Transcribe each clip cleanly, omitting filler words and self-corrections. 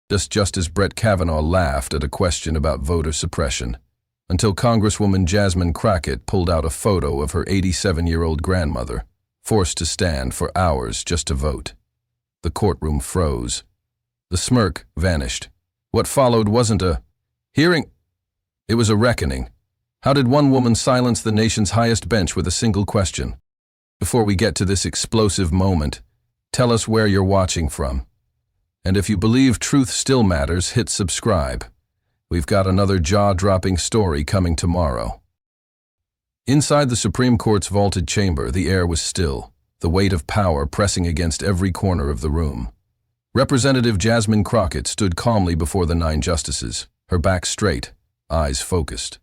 Justice Brett Kavanaugh laughed at a question about voter suppression, until Congresswoman Jasmine Crockett pulled out a photo of her 87-year-old grandmother, forced to stand for hours just to vote. The courtroom froze. The smirk vanished. What followed wasn't a hearing. It was a reckoning. How did one woman silence the nation's highest bench with a single question? Before we get to this explosive moment, tell us where you're watching from. And if you believe truth still matters, hit subscribe. We've got another jaw-dropping story coming tomorrow. Inside the Supreme Court's vaulted chamber, the air was still, the weight of power pressing against every corner of the room. Representative Jasmine Crockett stood calmly before the 9 justices, her back straight, eyes focused.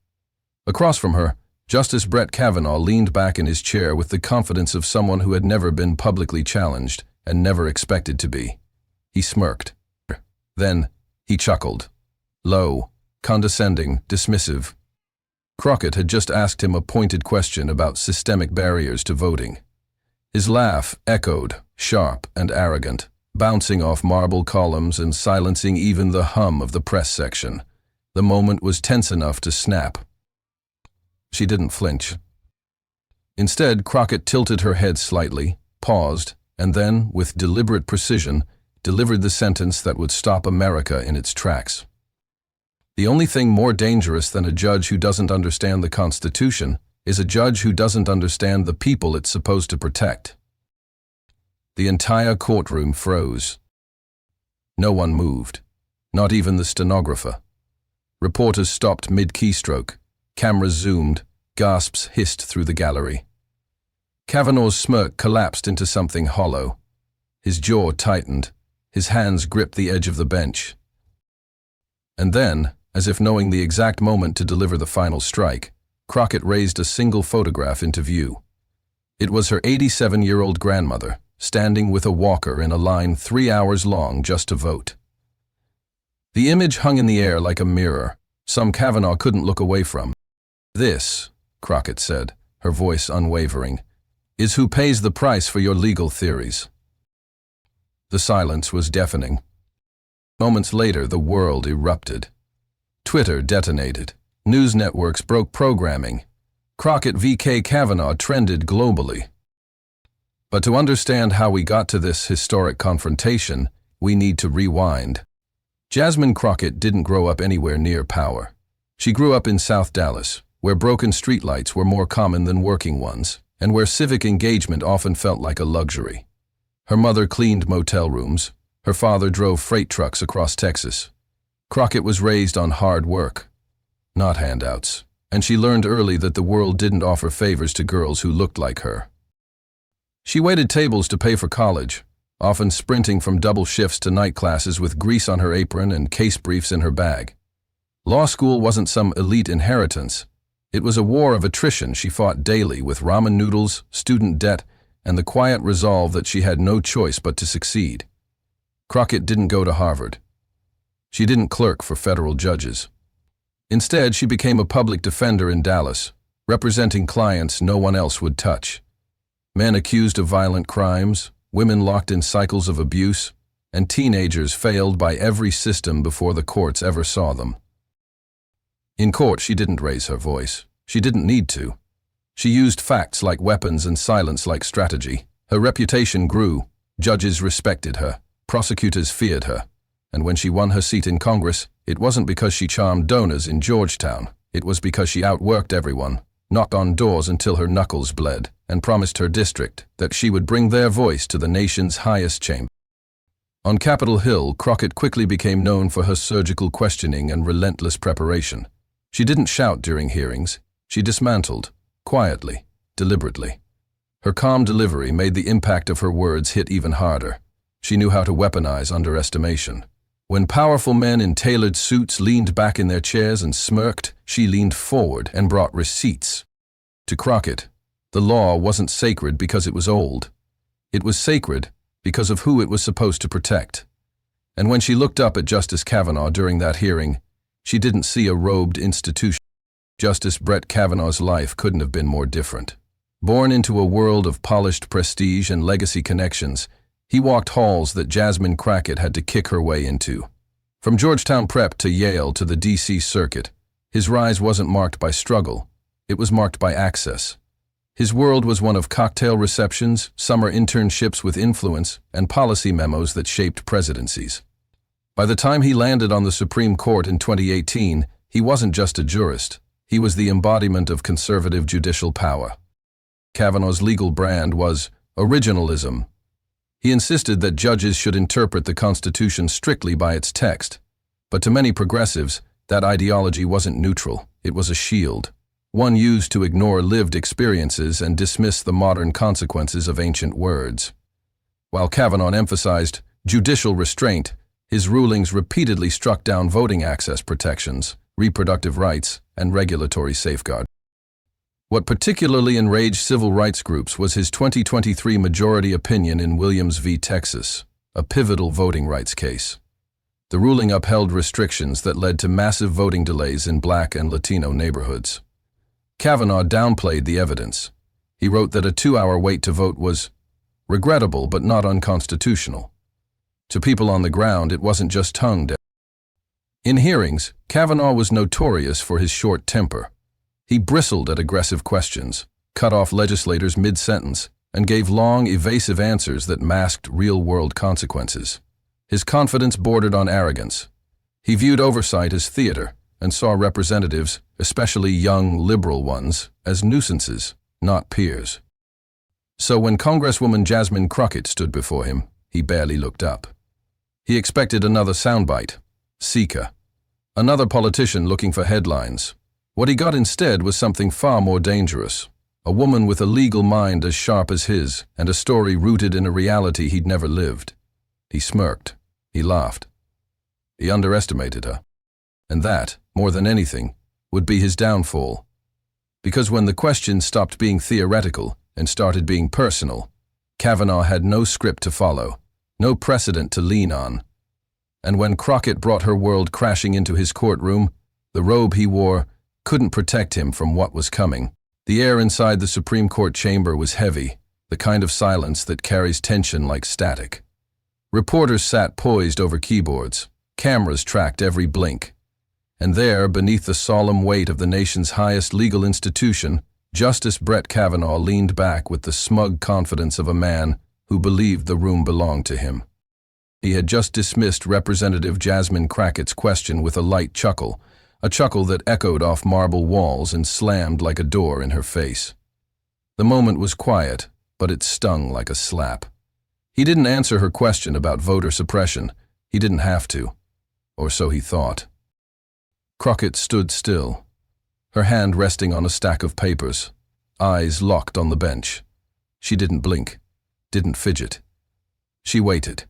Across from her, Justice Brett Kavanaugh leaned back in his chair with the confidence of someone who had never been publicly challenged and never expected to be. He smirked. Then, he chuckled. Low, condescending, dismissive. Crockett had just asked him a pointed question about systemic barriers to voting. His laugh echoed, sharp and arrogant, bouncing off marble columns and silencing even the hum of the press section. The moment was tense enough to snap. She didn't flinch. Instead, Crockett tilted her head slightly, paused, and then, with deliberate precision, delivered the sentence that would stop America in its tracks. The only thing more dangerous than a judge who doesn't understand the Constitution is a judge who doesn't understand the people it's supposed to protect. The entire courtroom froze. No one moved, not even the stenographer. Reporters stopped mid-keystroke, cameras zoomed, gasps hissed through the gallery. Kavanaugh's smirk collapsed into something hollow. His jaw tightened, his hands gripped the edge of the bench. And then, as if knowing the exact moment to deliver the final strike, Crockett raised a single photograph into view. It was her 87-year-old grandmother, standing with a walker in a line 3 hours long just to vote. The image hung in the air like a mirror, some Kavanaugh couldn't look away from. This, Crockett said, her voice unwavering, is who pays the price for your legal theories. The silence was deafening. Moments later, the world erupted. Twitter detonated. News networks broke programming. Crockett v. Kavanaugh trended globally. But to understand how we got to this historic confrontation, we need to rewind. Jasmine Crockett didn't grow up anywhere near power. She grew up in South Dallas, where broken streetlights were more common than working ones, and where civic engagement often felt like a luxury. Her mother cleaned motel rooms. Her father drove freight trucks across Texas. Crockett was raised on hard work, not handouts, and she learned early that the world didn't offer favors to girls who looked like her. She waited tables to pay for college, often sprinting from double shifts to night classes with grease on her apron and case briefs in her bag. Law school wasn't some elite inheritance. It was a war of attrition she fought daily with ramen noodles, student debt, and the quiet resolve that she had no choice but to succeed. Crockett didn't go to Harvard. She didn't clerk for federal judges. Instead, she became a public defender in Dallas, representing clients no one else would touch. Men accused of violent crimes, women locked in cycles of abuse, and teenagers failed by every system before the courts ever saw them. In court, she didn't raise her voice. She didn't need to. She used facts like weapons and silence like strategy. Her reputation grew. Judges respected her. Prosecutors feared her. And when she won her seat in Congress, it wasn't because she charmed donors in Georgetown. It was because she outworked everyone, knocked on doors until her knuckles bled, and promised her district that she would bring their voice to the nation's highest chamber. On Capitol Hill, Crockett quickly became known for her surgical questioning and relentless preparation. She didn't shout during hearings. She dismantled, quietly, deliberately. Her calm delivery made the impact of her words hit even harder. She knew how to weaponize underestimation. When powerful men in tailored suits leaned back in their chairs and smirked, she leaned forward and brought receipts. To Crockett, the law wasn't sacred because it was old. It was sacred because of who it was supposed to protect. And when she looked up at Justice Kavanaugh during that hearing, she didn't see a robed institution. Justice Brett Kavanaugh's life couldn't have been more different. Born into a world of polished prestige and legacy connections, he walked halls that Jasmine Crockett had to kick her way into. From Georgetown Prep to Yale to the D.C. Circuit, his rise wasn't marked by struggle, it was marked by access. His world was one of cocktail receptions, summer internships with influence, and policy memos that shaped presidencies. By the time he landed on the Supreme Court in 2018, he wasn't just a jurist, he was the embodiment of conservative judicial power. Kavanaugh's legal brand was originalism. He insisted that judges should interpret the Constitution strictly by its text. But to many progressives, that ideology wasn't neutral, it was a shield. One used to ignore lived experiences and dismiss the modern consequences of ancient words. While Kavanaugh emphasized judicial restraint, his rulings repeatedly struck down voting access protections, reproductive rights, and regulatory safeguards. What particularly enraged civil rights groups was his 2023 majority opinion in Williams v. Texas, a pivotal voting rights case. The ruling upheld restrictions that led to massive voting delays in Black and Latino neighborhoods. Kavanaugh downplayed the evidence. He wrote that a 2-hour wait to vote was regrettable but not unconstitutional. To people on the ground, it wasn't just tongue deaf. In hearings, Kavanaugh was notorious for his short temper. He bristled at aggressive questions, cut off legislators mid-sentence, and gave long, evasive answers that masked real-world consequences. His confidence bordered on arrogance. He viewed oversight as theater and saw representatives, especially young, liberal ones, as nuisances, not peers. So when Congresswoman Jasmine Crockett stood before him, he barely looked up. He expected another soundbite, seeker, another politician looking for headlines. What he got instead was something far more dangerous, a woman with a legal mind as sharp as his and a story rooted in a reality he'd never lived. He smirked. He laughed. He underestimated her. And that, more than anything, would be his downfall. Because when the questions stopped being theoretical and started being personal, Kavanaugh had no script to follow, no precedent to lean on. And when Crockett brought her world crashing into his courtroom, the robe he wore couldn't protect him from what was coming. The air inside the Supreme Court chamber was heavy, the kind of silence that carries tension like static. Reporters sat poised over keyboards, cameras tracked every blink. And there, beneath the solemn weight of the nation's highest legal institution, Justice Brett Kavanaugh leaned back with the smug confidence of a man who believed the room belonged to him. He had just dismissed Representative Jasmine Crockett's question with a light chuckle, a chuckle that echoed off marble walls and slammed like a door in her face. The moment was quiet, but it stung like a slap. He didn't answer her question about voter suppression. He didn't have to. Or so he thought. Crockett stood still, her hand resting on a stack of papers, eyes locked on the bench. She didn't blink, didn't fidget. She waited.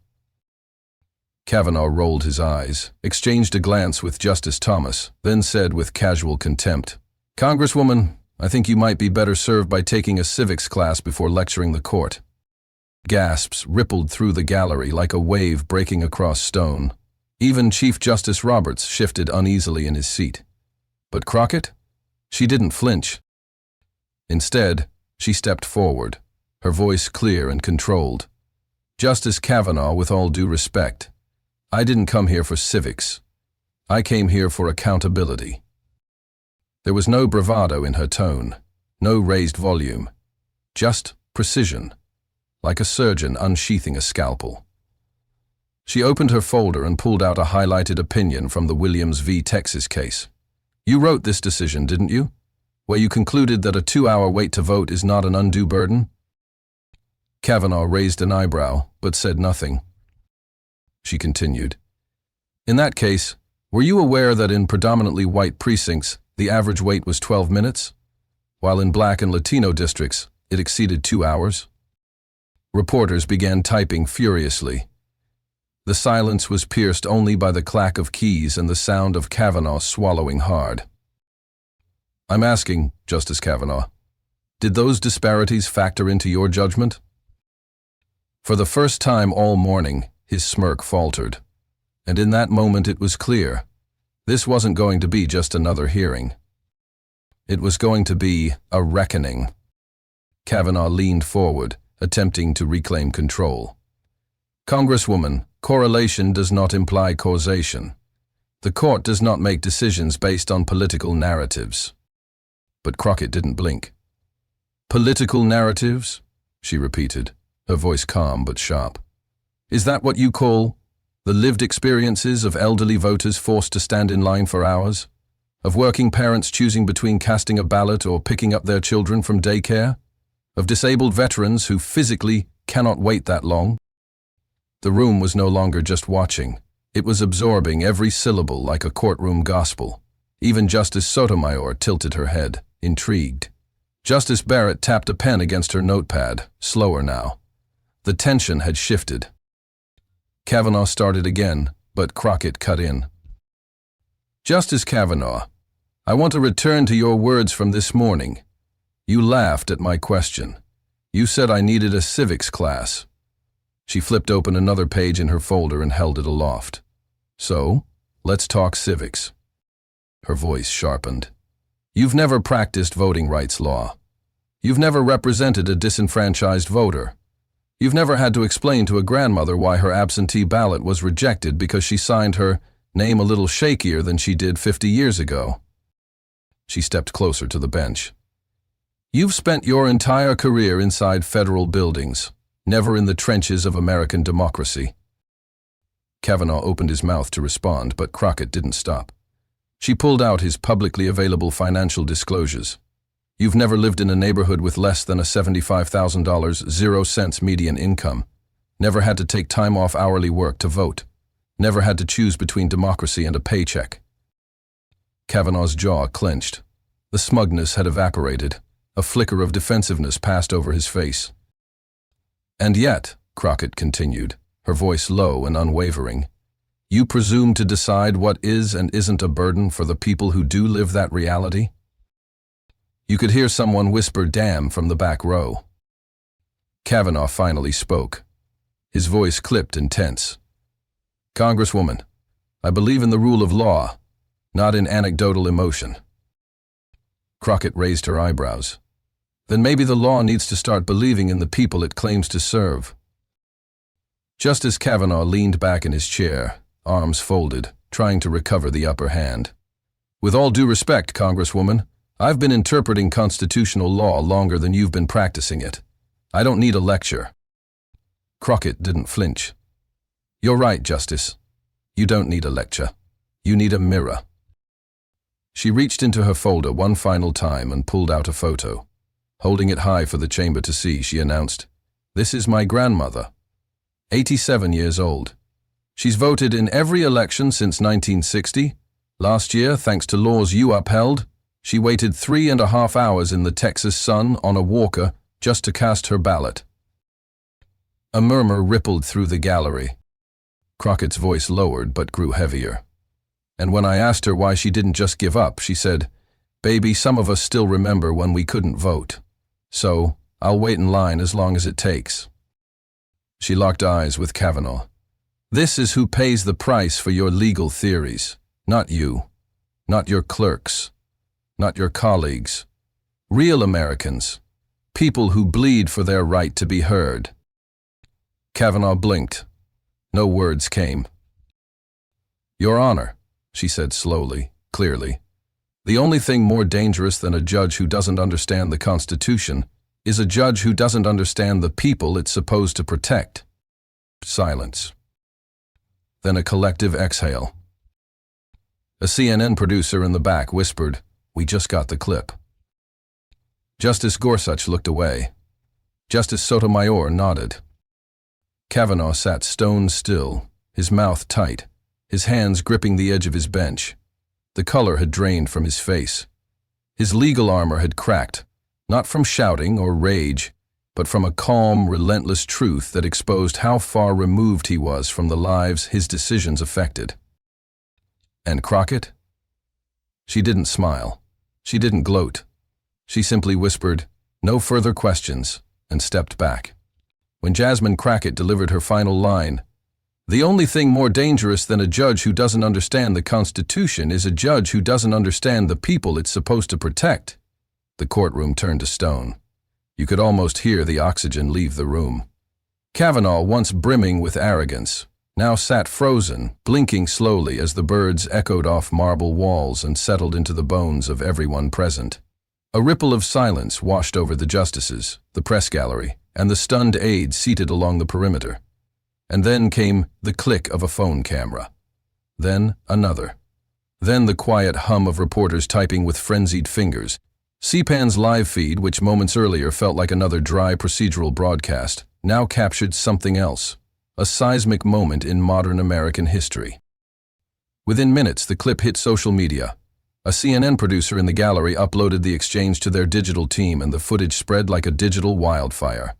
Kavanaugh rolled his eyes, exchanged a glance with Justice Thomas, then said with casual contempt, "Congresswoman, I think you might be better served by taking a civics class before lecturing the court." Gasps rippled through the gallery like a wave breaking across stone. Even Chief Justice Roberts shifted uneasily in his seat. But Crockett? She didn't flinch. Instead, she stepped forward, her voice clear and controlled. "Justice Kavanaugh, with all due respect, I didn't come here for civics. I came here for accountability." There was no bravado in her tone, no raised volume, just precision, like a surgeon unsheathing a scalpel. She opened her folder and pulled out a highlighted opinion from the Williams v. Texas case. "You wrote this decision, didn't you? Where you concluded that a 2-hour wait to vote is not an undue burden?" Kavanaugh raised an eyebrow, but said nothing. She continued, "In that case, were you aware that in predominantly white precincts, the average wait was 12 minutes, while in Black and Latino districts, it exceeded 2 hours?" Reporters began typing furiously. The silence was pierced only by the clack of keys and the sound of Kavanaugh swallowing hard. "I'm asking, Justice Kavanaugh, did those disparities factor into your judgment?" For the first time all morning, his smirk faltered. And in that moment it was clear. This wasn't going to be just another hearing. It was going to be a reckoning. Kavanaugh leaned forward, attempting to reclaim control. "Congresswoman, correlation does not imply causation. The court does not make decisions based on political narratives. But Crockett didn't blink. Political narratives? She repeated, her voice calm but sharp. Is that what you call the lived experiences of elderly voters forced to stand in line for hours? Of working parents choosing between casting a ballot or picking up their children from daycare? Of disabled veterans who physically cannot wait that long? The room was no longer just watching. It was absorbing every syllable like a courtroom gospel. Even Justice Sotomayor tilted her head, intrigued. Justice Barrett tapped a pen against her notepad, slower now. The tension had shifted. Kavanaugh started again, but Crockett cut in. Justice Kavanaugh, I want to return to your words from this morning. You laughed at my question. You said I needed a civics class. She flipped open another page in her folder and held it aloft. So, let's talk civics. Her voice sharpened. You've never practiced voting rights law. You've never represented a disenfranchised voter. You've never had to explain to a grandmother why her absentee ballot was rejected because she signed her name a little shakier than she did 50 years ago. She stepped closer to the bench. You've spent your entire career inside federal buildings, never in the trenches of American democracy. Kavanaugh opened his mouth to respond, but Crockett didn't stop. She pulled out his publicly available financial disclosures. You've never lived in a neighborhood with less than a $75,000, 0 cents median income. Never had to take time off hourly work to vote. Never had to choose between democracy and a paycheck. Kavanaugh's jaw clenched. The smugness had evaporated. A flicker of defensiveness passed over his face. And yet, Crockett continued, her voice low and unwavering, you presume to decide what is and isn't a burden for the people who do live that reality? You could hear someone whisper "damn" from the back row. Kavanaugh finally spoke. His voice clipped and tense. Congresswoman, I believe in the rule of law, not in anecdotal emotion. Crockett raised her eyebrows. Then maybe the law needs to start believing in the people it claims to serve. Justice Kavanaugh leaned back in his chair, arms folded, trying to recover the upper hand. With all due respect, Congresswoman, I've been interpreting constitutional law longer than you've been practicing it. I don't need a lecture. Crockett didn't flinch. You're right, Justice. You don't need a lecture. You need a mirror. She reached into her folder one final time and pulled out a photo. Holding it high for the chamber to see, she announced, This is my grandmother. 87 years old. She's voted in every election since 1960. Last year, thanks to laws you upheld, she waited 3.5 hours in the Texas sun on a walker just to cast her ballot. A murmur rippled through the gallery. Crockett's voice lowered but grew heavier. And when I asked her why she didn't just give up, she said, Baby, some of us still remember when we couldn't vote. So, I'll wait in line as long as it takes. She locked eyes with Kavanaugh. This is who pays the price for your legal theories. Not you. Not your clerks. Not your colleagues. Real Americans. People who bleed for their right to be heard. Kavanaugh blinked. No words came. Your Honor, she said slowly, clearly, the only thing more dangerous than a judge who doesn't understand the Constitution is a judge who doesn't understand the people it's supposed to protect. Silence. Then a collective exhale. A CNN producer in the back whispered, We just got the clip. Justice Gorsuch looked away. Justice Sotomayor nodded. Kavanaugh sat stone still, his mouth tight, his hands gripping the edge of his bench. The color had drained from his face. His legal armor had cracked, not from shouting or rage, but from a calm, relentless truth that exposed how far removed he was from the lives his decisions affected. And Crockett? She didn't smile. She didn't gloat. She simply whispered, No further questions, and stepped back. When Jasmine Crockett delivered her final line, The only thing more dangerous than a judge who doesn't understand the Constitution is a judge who doesn't understand the people it's supposed to protect. The courtroom turned to stone. You could almost hear the oxygen leave the room. Kavanaugh, once brimming with arrogance, now sat frozen, blinking slowly as the birds echoed off marble walls and settled into the bones of everyone present. A ripple of silence washed over the justices, the press gallery, and the stunned aides seated along the perimeter. And then came the click of a phone camera. Then another. Then the quiet hum of reporters typing with frenzied fingers. CPAN's live feed, which moments earlier felt like another dry procedural broadcast, now captured something else. A seismic moment in modern American history. Within minutes, the clip hit social media. A CNN producer in the gallery uploaded the exchange to their digital team, and the footage spread like a digital wildfire.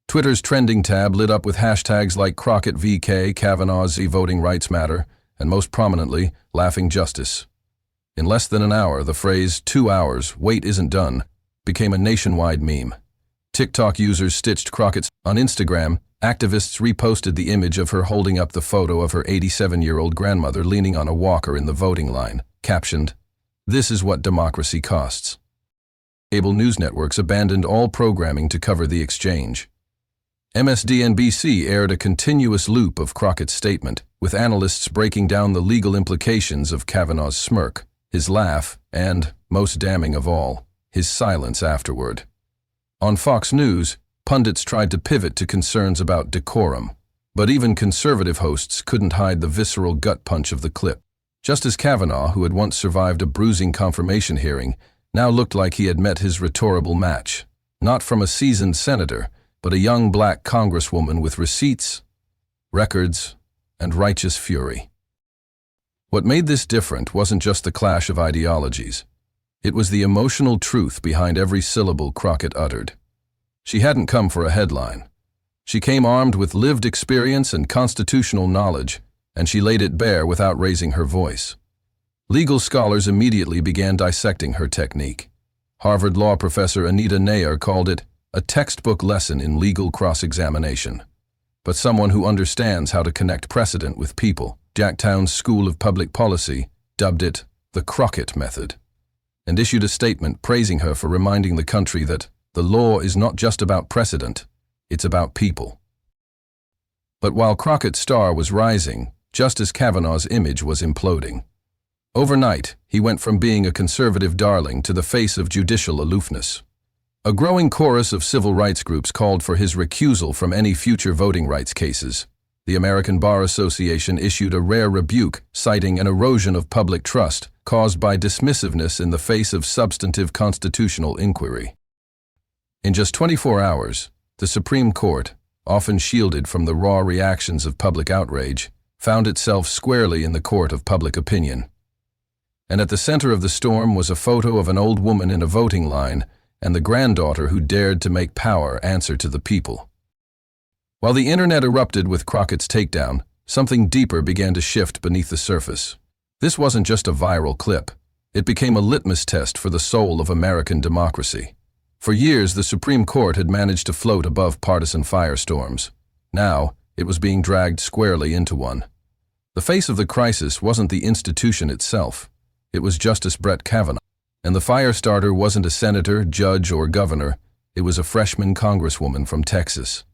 Twitter's trending tab lit up with hashtags like Crockett VK, Kavanaugh Z Voting Rights Matter, and most prominently, Laughing Justice. In less than an hour, the phrase, 2 hours, wait isn't done, became a nationwide meme. TikTok users stitched Crockett's. On Instagram, activists reposted the image of her holding up the photo of her 87-year-old grandmother leaning on a walker in the voting line, captioned, "This is what democracy costs." Cable news networks abandoned all programming to cover the exchange. MSDNBC aired a continuous loop of Crockett's statement, with analysts breaking down the legal implications of Kavanaugh's smirk, his laugh, and, most damning of all, his silence afterward. On Fox News, pundits tried to pivot to concerns about decorum, but even conservative hosts couldn't hide the visceral gut punch of the clip. Justice Kavanaugh, who had once survived a bruising confirmation hearing, now looked like he had met his rhetorical match, not from a seasoned senator, but a young black congresswoman with receipts, records, and righteous fury. What made this different wasn't just the clash of ideologies. It was the emotional truth behind every syllable Crockett uttered. She hadn't come for a headline. She came armed with lived experience and constitutional knowledge, and she laid it bare without raising her voice. Legal scholars immediately began dissecting her technique. Harvard law professor Anita Nair called it a textbook lesson in legal cross-examination. But someone who understands how to connect precedent with people, Jacktown's School of Public Policy, dubbed it the Crockett method, and issued a statement praising her for reminding the country that the law is not just about precedent, it's about people. But while Crockett's star was rising, Justice Kavanaugh's image was imploding. Overnight, he went from being a conservative darling to the face of judicial aloofness. A growing chorus of civil rights groups called for his recusal from any future voting rights cases. The American Bar Association issued a rare rebuke, citing an erosion of public trust caused by dismissiveness in the face of substantive constitutional inquiry. In just 24 hours, the Supreme Court, often shielded from the raw reactions of public outrage, found itself squarely in the court of public opinion. And at the center of the storm was a photo of an old woman in a voting line and the granddaughter who dared to make power answer to the people. While the internet erupted with Crockett's takedown, something deeper began to shift beneath the surface. This wasn't just a viral clip. It became a litmus test for the soul of American democracy. For years, the Supreme Court had managed to float above partisan firestorms. Now, it was being dragged squarely into one. The face of the crisis wasn't the institution itself. It was Justice Brett Kavanaugh. And the fire starter wasn't a senator, judge, or governor. It was a freshman congresswoman from Texas.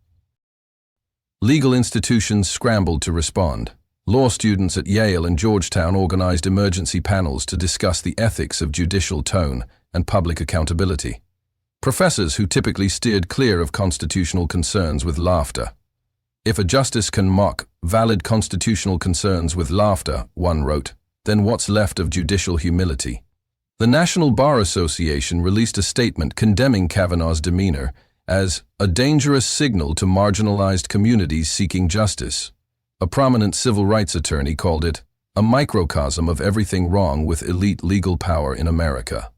Legal institutions scrambled to respond. Law students at Yale and Georgetown organized emergency panels to discuss the ethics of judicial tone and public accountability. Professors who typically steered clear of constitutional concerns with laughter. If a justice can mock valid constitutional concerns with laughter, one wrote, then what's left of judicial humility? The National Bar Association released a statement condemning Kavanaugh's demeanor as a dangerous signal to marginalized communities seeking justice. A prominent civil rights attorney called it a microcosm of everything wrong with elite legal power in America.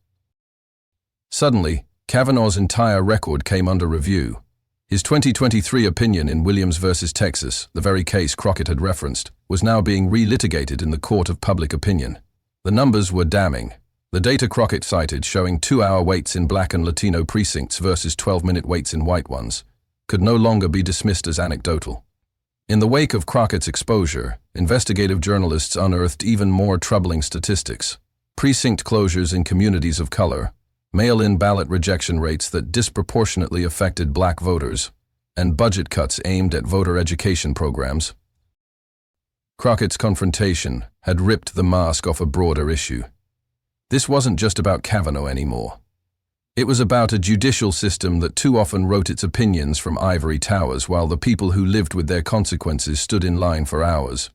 Suddenly, Kavanaugh's entire record came under review. His 2023 opinion in Williams v. Texas, the very case Crockett had referenced, was now being re-litigated in the court of public opinion. The numbers were damning. The data Crockett cited, showing 2-hour waits in black and Latino precincts versus 12-minute waits in white ones, could no longer be dismissed as anecdotal. In the wake of Crockett's exposure, investigative journalists unearthed even more troubling statistics. Precinct closures in communities of color, mail-in ballot rejection rates that disproportionately affected black voters, and budget cuts aimed at voter education programs. Crockett's confrontation had ripped the mask off a broader issue. This wasn't just about Kavanaugh anymore. It was about a judicial system that too often wrote its opinions from ivory towers while the people who lived with their consequences stood in line for hours.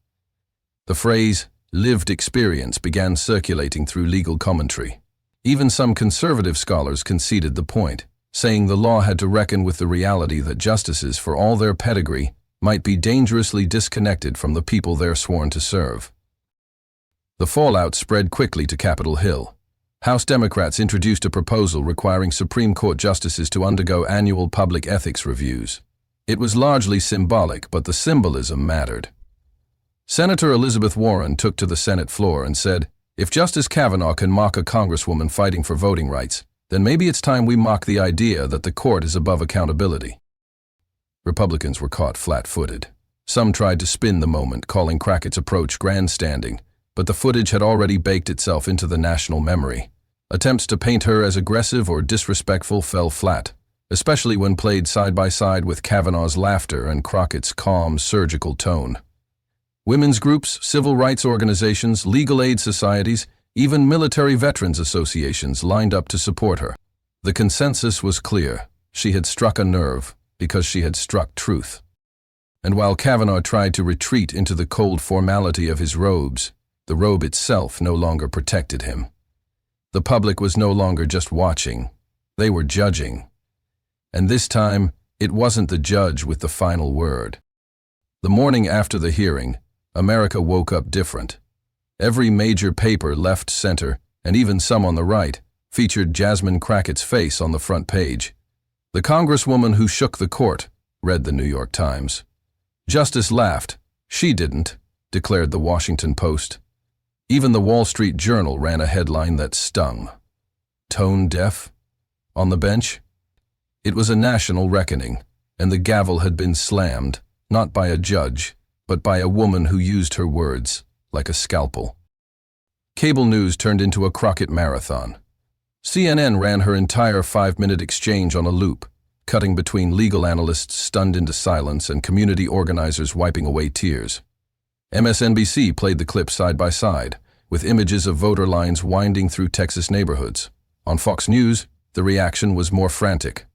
The phrase, lived experience, began circulating through legal commentary. Even some conservative scholars conceded the point, saying the law had to reckon with the reality that justices, for all their pedigree, might be dangerously disconnected from the people they're sworn to serve. The fallout spread quickly to Capitol Hill. House Democrats introduced a proposal requiring Supreme Court justices to undergo annual public ethics reviews. It was largely symbolic, but the symbolism mattered. Senator Elizabeth Warren took to the Senate floor and said, "If Justice Kavanaugh can mock a congresswoman fighting for voting rights, then maybe it's time we mock the idea that the court is above accountability." Republicans were caught flat-footed. Some tried to spin the moment, calling Crockett's approach grandstanding, but the footage had already baked itself into the national memory. Attempts to paint her as aggressive or disrespectful fell flat, especially when played side by side with Kavanaugh's laughter and Crockett's calm, surgical tone. Women's groups, civil rights organizations, legal aid societies, even military veterans associations lined up to support her. The consensus was clear. She had struck a nerve because she had struck truth. And while Kavanaugh tried to retreat into the cold formality of his robes, the robe itself no longer protected him. The public was no longer just watching. They were judging. And this time, it wasn't the judge with the final word. The morning after the hearing, America woke up different. Every major paper, left, center, and even some on the right, featured Jasmine Crockett's face on the front page. "The Congresswoman who shook the court," read the New York Times. "Justice laughed. She didn't," declared the Washington Post. Even the Wall Street Journal ran a headline that stung. "Tone deaf? On the bench?" It was a national reckoning, and the gavel had been slammed, not by a judge, but by a woman who used her words like a scalpel. Cable news turned into a Crockett marathon. CNN ran her entire 5-minute exchange on a loop, cutting between legal analysts stunned into silence and community organizers wiping away tears. MSNBC played the clip side by side, with images of voter lines winding through Texas neighborhoods. On Fox News, the reaction was more frantic.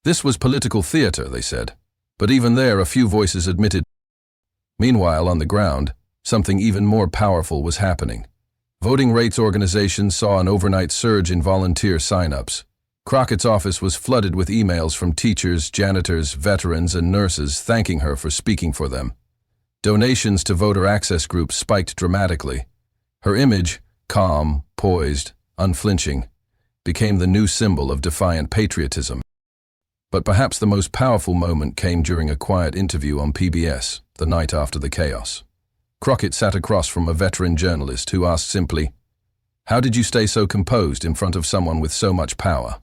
This was political theater, they said, but even there a few voices admitted. Meanwhile, on the ground, something even more powerful was happening. Voting rights organizations saw an overnight surge in volunteer sign-ups. Crockett's office was flooded with emails from teachers, janitors, veterans, and nurses thanking her for speaking for them. Donations to voter access groups spiked dramatically. Her image, calm, poised, unflinching, became the new symbol of defiant patriotism. But perhaps the most powerful moment came during a quiet interview on PBS, the night after the chaos. Crockett sat across from a veteran journalist who asked simply, "How did you stay so composed in front of someone with so much power?"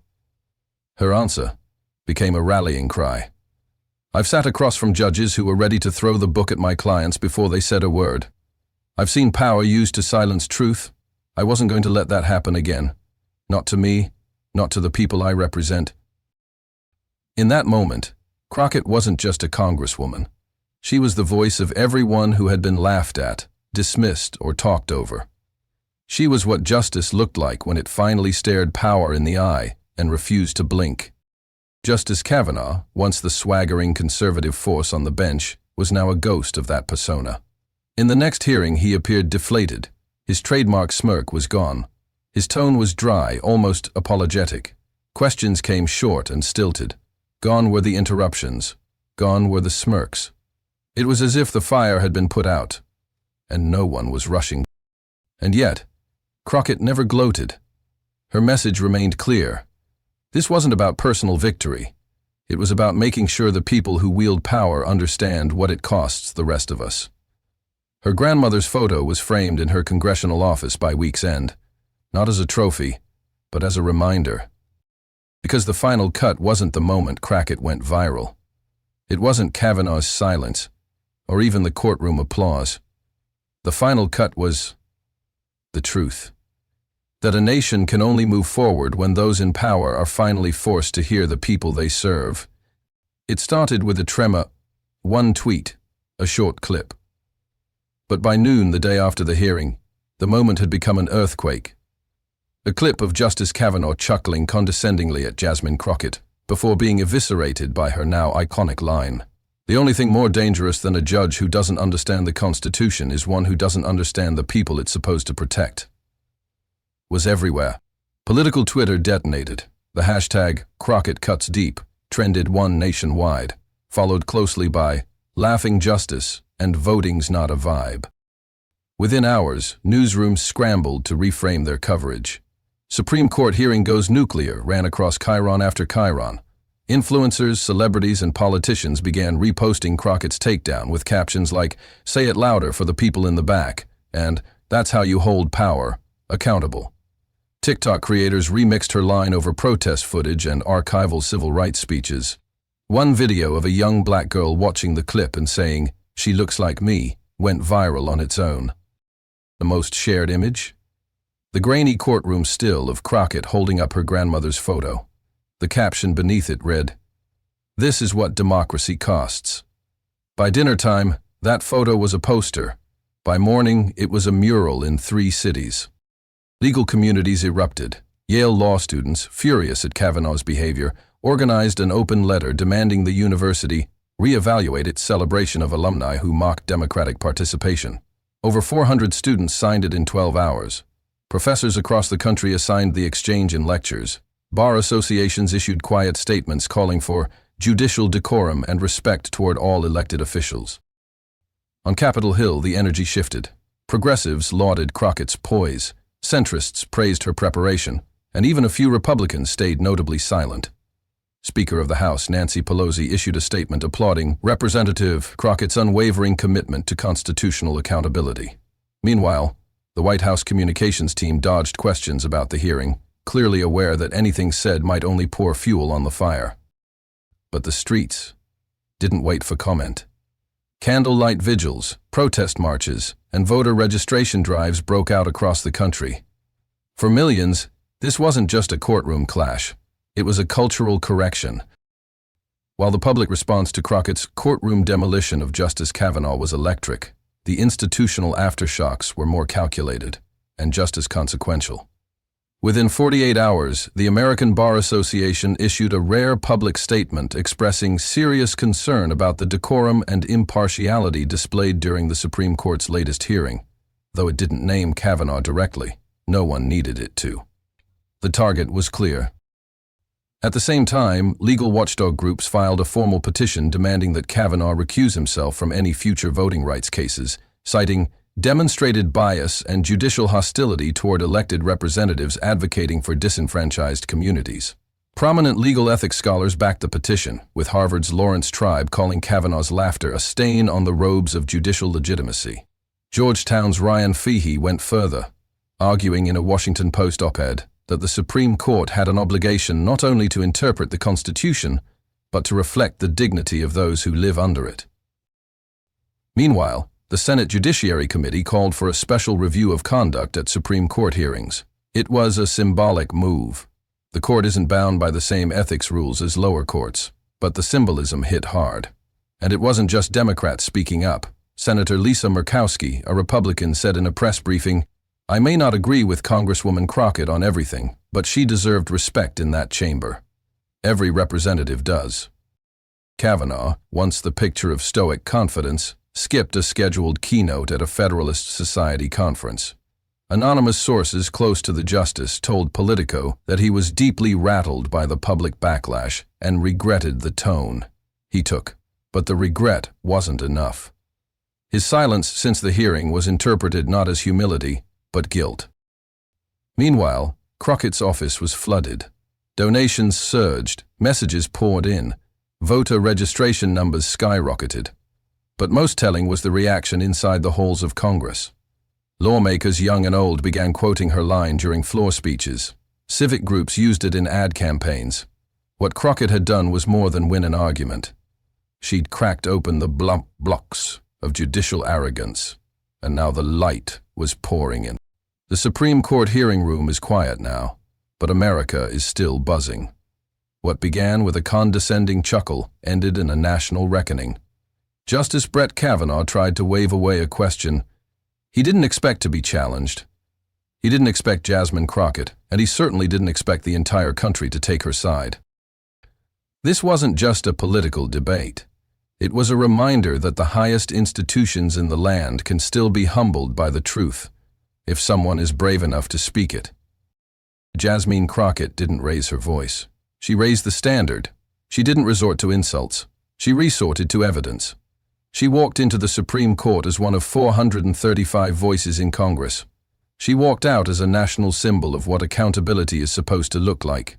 Her answer became a rallying cry. "I've sat across from judges who were ready to throw the book at my clients before they said a word. I've seen power used to silence truth. I wasn't going to let that happen again. Not to me, not to the people I represent." In that moment, Crockett wasn't just a congresswoman. She was the voice of everyone who had been laughed at, dismissed, or talked over. She was what justice looked like when it finally stared power in the eye and refused to blink. Justice Kavanaugh, once the swaggering conservative force on the bench, was now a ghost of that persona. In the next hearing, he appeared deflated. His trademark smirk was gone. His tone was dry, almost apologetic. Questions came short and stilted. Gone were the interruptions. Gone were the smirks. It was as if the fire had been put out, and no one was rushing. And yet, Crockett never gloated. Her message remained clear. This wasn't about personal victory. It was about making sure the people who wield power understand what it costs the rest of us. Her grandmother's photo was framed in her congressional office by week's end, not as a trophy, but as a reminder. Because the final cut wasn't the moment Crockett went viral. It wasn't Kavanaugh's silence, or even the courtroom applause. The final cut was the truth. That a nation can only move forward when those in power are finally forced to hear the people they serve. It started with a tremor, one tweet, a short clip. But by noon the day after the hearing, the moment had become an earthquake. A clip of Justice Kavanaugh chuckling condescendingly at Jasmine Crockett before being eviscerated by her now iconic line, "The only thing more dangerous than a judge who doesn't understand the Constitution is one who doesn't understand the people it's supposed to protect," was everywhere. Political Twitter detonated. The hashtag #CrockettCutsDeep trended one nationwide, followed closely by "Laughing Justice" and "Voting's not a vibe." Within hours, newsrooms scrambled to reframe their coverage. "Supreme Court hearing goes nuclear" ran across chyron after chyron. Influencers, celebrities, and politicians began reposting Crockett's takedown with captions like, "Say it louder for the people in the back," and "That's how you hold power accountable." TikTok creators remixed her line over protest footage and archival civil rights speeches. One video of a young black girl watching the clip and saying, "She looks like me," went viral on its own. The most shared image? The grainy courtroom still of Crockett holding up her grandmother's photo. The caption beneath it read, "This is what democracy costs." By dinner time, that photo was a poster. By morning, it was a mural in 3 cities. Legal communities erupted. Yale law students, furious at Kavanaugh's behavior, organized an open letter demanding the university reevaluate its celebration of alumni who mocked democratic participation. Over 400 students signed it in 12 hours. Professors across the country assigned the exchange in lectures. Bar associations issued quiet statements calling for judicial decorum and respect toward all elected officials. On Capitol Hill, the energy shifted. Progressives lauded Crockett's poise, centrists praised her preparation, and even a few Republicans stayed notably silent. Speaker of the House Nancy Pelosi issued a statement applauding Representative Crockett's unwavering commitment to constitutional accountability. Meanwhile, the White House communications team dodged questions about the hearing, clearly aware that anything said might only pour fuel on the fire. But the streets didn't wait for comment. Candlelight vigils, protest marches, and voter registration drives broke out across the country. For millions, this wasn't just a courtroom clash. It was a cultural correction. While the public response to Crockett's courtroom demolition of Justice Kavanaugh was electric, the institutional aftershocks were more calculated and just as consequential. Within 48 hours, the American Bar Association issued a rare public statement expressing serious concern about the decorum and impartiality displayed during the Supreme Court's latest hearing. Though it didn't name Kavanaugh directly, no one needed it to. The target was clear. At the same time, legal watchdog groups filed a formal petition demanding that Kavanaugh recuse himself from any future voting rights cases, citing demonstrated bias and judicial hostility toward elected representatives advocating for disenfranchised communities. Prominent legal ethics scholars backed the petition, with Harvard's Lawrence Tribe calling Kavanaugh's laughter a stain on the robes of judicial legitimacy. Georgetown's Ryan Fahey went further, arguing in a Washington Post op-ed that the Supreme Court had an obligation not only to interpret the Constitution, but to reflect the dignity of those who live under it. Meanwhile, the Senate Judiciary Committee called for a special review of conduct at Supreme Court hearings. It was a symbolic move. The court isn't bound by the same ethics rules as lower courts, but the symbolism hit hard. And it wasn't just Democrats speaking up. Senator Lisa Murkowski, a Republican, said in a press briefing, "I may not agree with Congresswoman Crockett on everything, but she deserved respect in that chamber. Every representative does." Kavanaugh, once the picture of stoic confidence, skipped a scheduled keynote at a Federalist Society conference. Anonymous sources close to the justice told Politico that he was deeply rattled by the public backlash and regretted the tone he took. But the regret wasn't enough. His silence since the hearing was interpreted not as humility, but guilt. Meanwhile, Crockett's office was flooded. Donations surged, messages poured in, voter registration numbers skyrocketed. But most telling was the reaction inside the halls of Congress. Lawmakers young and old began quoting her line during floor speeches. Civic groups used it in ad campaigns. What Crockett had done was more than win an argument. She'd cracked open the blocks of judicial arrogance, and now the light was pouring in. The Supreme Court hearing room is quiet now, but America is still buzzing. What began with a condescending chuckle ended in a national reckoning. Justice Brett Kavanaugh tried to wave away a question He didn't expect to be challenged. He didn't expect Jasmine Crockett, and he certainly didn't expect the entire country to take her side. This wasn't just a political debate. It was a reminder that the highest institutions in the land can still be humbled by the truth, if someone is brave enough to speak it. Jasmine Crockett didn't raise her voice. She raised the standard. She didn't resort to insults. She resorted to evidence. She walked into the Supreme Court as one of 435 voices in Congress. She walked out as a national symbol of what accountability is supposed to look like.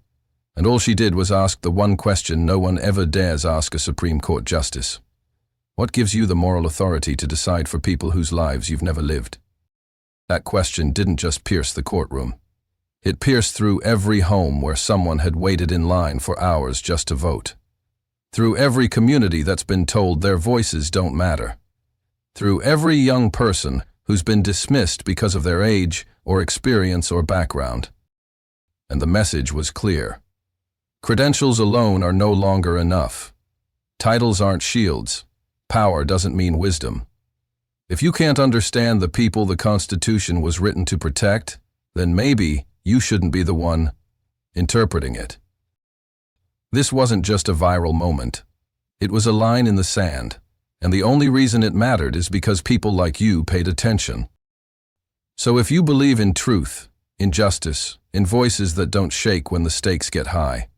And all she did was ask the one question no one ever dares ask a Supreme Court justice. What gives you the moral authority to decide for people whose lives you've never lived? That question didn't just pierce the courtroom. It pierced through every home where someone had waited in line for hours just to vote. Through every community that's been told their voices don't matter. Through every young person who's been dismissed because of their age or experience or background. And the message was clear. Credentials alone are no longer enough. Titles aren't shields. Power doesn't mean wisdom. If you can't understand the people the Constitution was written to protect, then maybe you shouldn't be the one interpreting it. This wasn't just a viral moment. It was a line in the sand. And the only reason it mattered is because people like you paid attention. So if you believe in truth, in justice, in voices that don't shake when the stakes get high,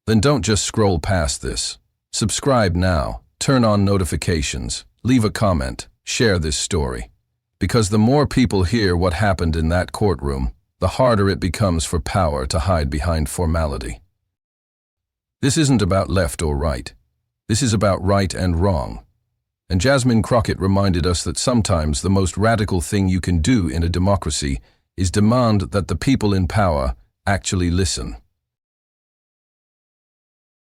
then don't just scroll past this. Subscribe now, turn on notifications, leave a comment, share this story. Because the more people hear what happened in that courtroom, the harder it becomes for power to hide behind formality. This isn't about left or right. This is about right and wrong. And Jasmine Crockett reminded us that sometimes the most radical thing you can do in a democracy is demand that the people in power actually listen.